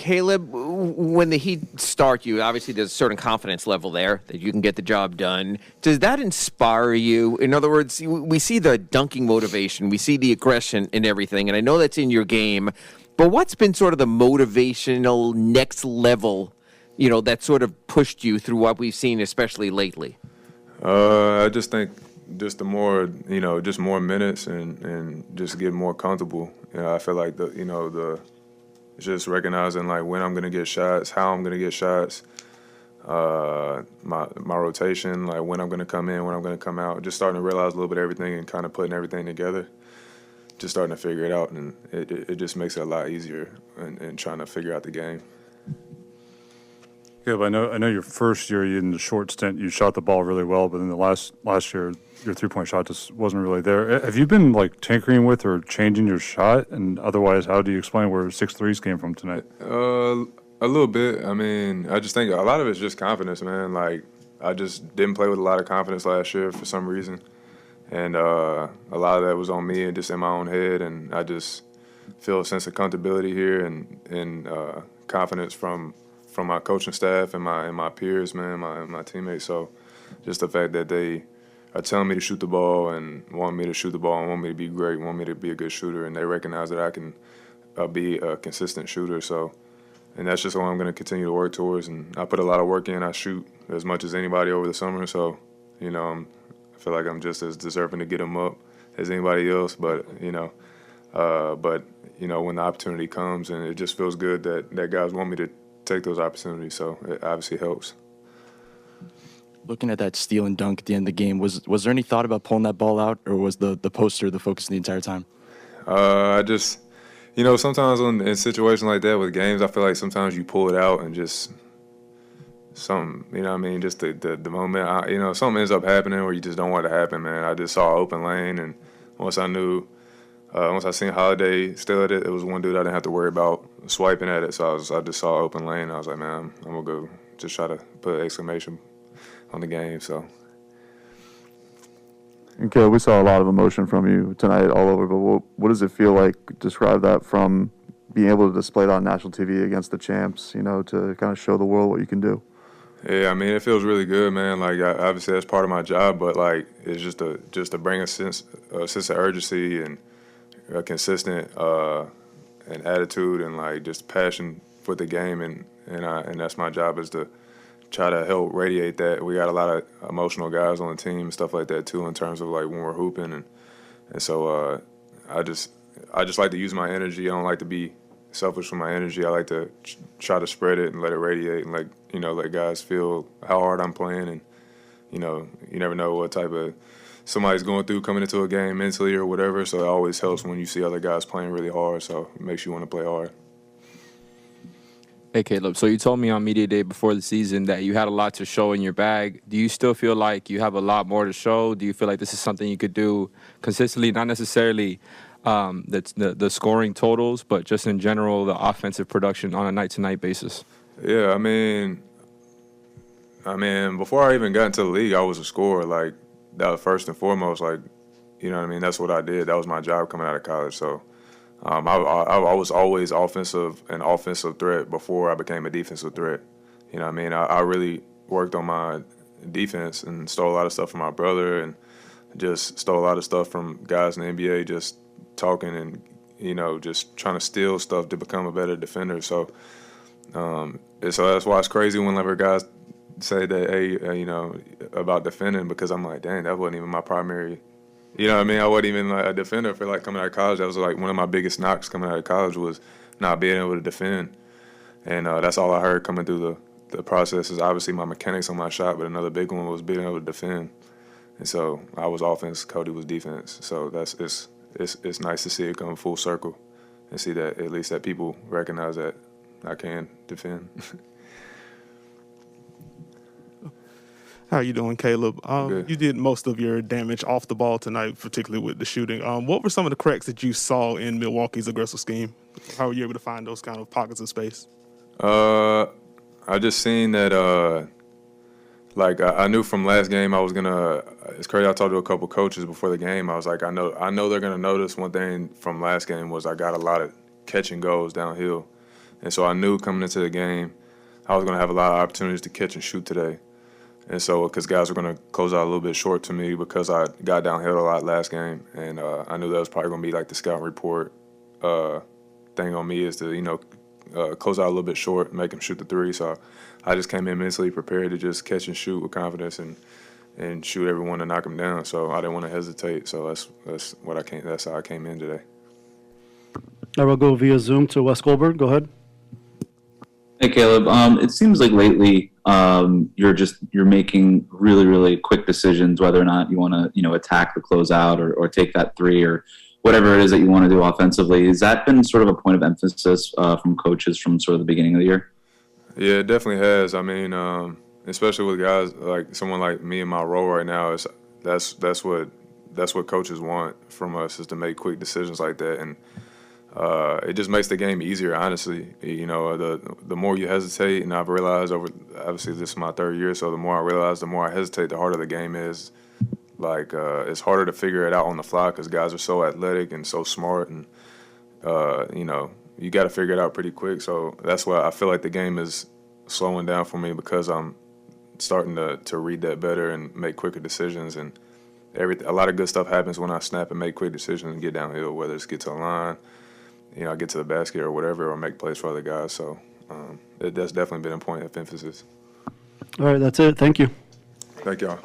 Caleb, when the Heat start you, obviously there's a certain confidence level there that you can get the job done. Does that inspire you? In other words, we see the dunking motivation, we see the aggression and everything, and I know that's in your game, but what's been sort of the motivational next level, that sort of pushed you through what we've seen, especially lately? I just think just the more, just more minutes and just get more comfortable. I feel like just recognizing like when I'm gonna get shots, how I'm gonna get shots, my rotation, like when I'm gonna come in, when I'm gonna come out. Just starting to realize a little bit of everything and kind of putting everything together. Just starting to figure it out, and it just makes it a lot easier in trying to figure out the game. Yeah, but I know your first year in the short stint you shot the ball really well, but in the last year your 3-point shot just wasn't really there. Have you been like tinkering with or changing your shot? And otherwise, how do you explain where 6 threes came from tonight? A little bit. I mean, I just think a lot of it's just confidence, man. Like I just didn't play with a lot of confidence last year for some reason, and a lot of that was on me and just in my own head. And I just feel a sense of comfortability here and confidence from my coaching staff and my peers, man, my teammates. So just the fact that they are telling me to shoot the ball and want me to shoot the ball and want me to be great, want me to be a good shooter, and they recognize that I can be a consistent shooter. So, and that's just what I'm going to continue to work towards. And I put a lot of work in. I shoot as much as anybody over the summer. So, I feel like I'm just as deserving to get them up as anybody else. But, when the opportunity comes, and it just feels good that guys want me to take those opportunities, so it obviously helps. Looking at that steal and dunk at the end of the game, was there any thought about pulling that ball out, or was the poster the focus the entire time? I just, sometimes in situations like that with games, I feel like sometimes you pull it out and just something, just the moment, something ends up happening where you just don't want it to happen, man. I just saw an open lane, and once I seen Holiday still at it was one dude I didn't have to worry about swiping at it. So I just saw an open lane. I was like, man, I'm going to go just try to put an exclamation on the game. So. Okay, we saw a lot of emotion from you tonight all over, but what does it feel like? Describe that from being able to display that on national TV against the champs, to kind of show the world what you can do. Yeah, I mean, it feels really good, man. Like, obviously that's part of my job, but like, it's just to bring a sense of urgency and a consistent and attitude and like just passion for the game, and that's my job, is to try to help radiate that. We got a lot of emotional guys on the team and stuff like that too, in terms of like when we're hooping, and so I just like to use my energy. I don't like to be selfish with my energy. I like to try to spread it and let it radiate, and let guys feel how hard I'm playing, and you never know what type of somebody's going through coming into a game mentally or whatever, so it always helps when you see other guys playing really hard, so it makes you want to play hard. Hey, Caleb, so you told me on Media Day before the season that you had a lot to show in your bag. Do you still feel like you have a lot more to show? Do you feel like this is something you could do consistently, not necessarily the scoring totals, but just in general, the offensive production on a night-to-night basis? Yeah, I mean, before I even got into the league, I was a scorer, like, that was first and foremost, like, that's what I did. That was my job coming out of college. So I was always an offensive threat before I became a defensive threat. I really worked on my defense and stole a lot of stuff from my brother, and just stole a lot of stuff from guys in the NBA, just talking and, just trying to steal stuff to become a better defender. So, so that's why it's crazy whenever guys say that, hey, about defending, because I'm like, dang, that wasn't even my primary, I wasn't even like a defender for like coming out of college. That was like one of my biggest knocks coming out of college, was not being able to defend. And that's all I heard coming through the process, is obviously my mechanics on my shot, but another big one was being able to defend. And so I was offense, Cody was defense. So it's nice to see it come full circle and see that at least that people recognize that I can defend. How you doing, Caleb? Good. You did most of your damage off the ball tonight, particularly with the shooting. What were some of the cracks that you saw in Milwaukee's aggressive scheme? How were you able to find those kind of pockets of space? I just seen that, I knew from last game I was it's crazy, I talked to a couple coaches before the game. I was like, I know they're going to notice. One thing from last game was I got a lot of catch and goes downhill. And so I knew coming into the game, I was going to have a lot of opportunities to catch and shoot today. And so, because guys were going to close out a little bit short to me because I got downhill a lot last game. And I knew that was probably going to be like the scout report thing on me is to, close out a little bit short, make them shoot the three. So I just came in mentally prepared to just catch and shoot with confidence and shoot everyone and knock them down. So I didn't want to hesitate. So that's how I came in today. I will go via Zoom to Wes Goldberg. Go ahead. Hey, Caleb. It seems like lately you're making really, really quick decisions whether or not you want to, attack the closeout or take that three or whatever it is that you want to do offensively. Has that been sort of a point of emphasis from coaches from sort of the beginning of the year? Yeah, it definitely has. I mean, especially with guys like someone like me in my role right now, that's what coaches want from us is to make quick decisions like that, and it just makes the game easier. Honestly, the more you hesitate, and I've realized obviously this is my third year, so the more I realize, the more I hesitate, the harder the game is. Like it's harder to figure it out on the fly because guys are so athletic and so smart, and you got to figure it out pretty quick. So that's why I feel like the game is slowing down for me because I'm starting to read that better and make quicker decisions. And a lot of good stuff happens when I snap and make quick decisions and get downhill, whether it's get to the line, I get to the basket or whatever, or make plays for other guys. So that's definitely been a point of emphasis. All right, that's it. Thank you. Thank y'all.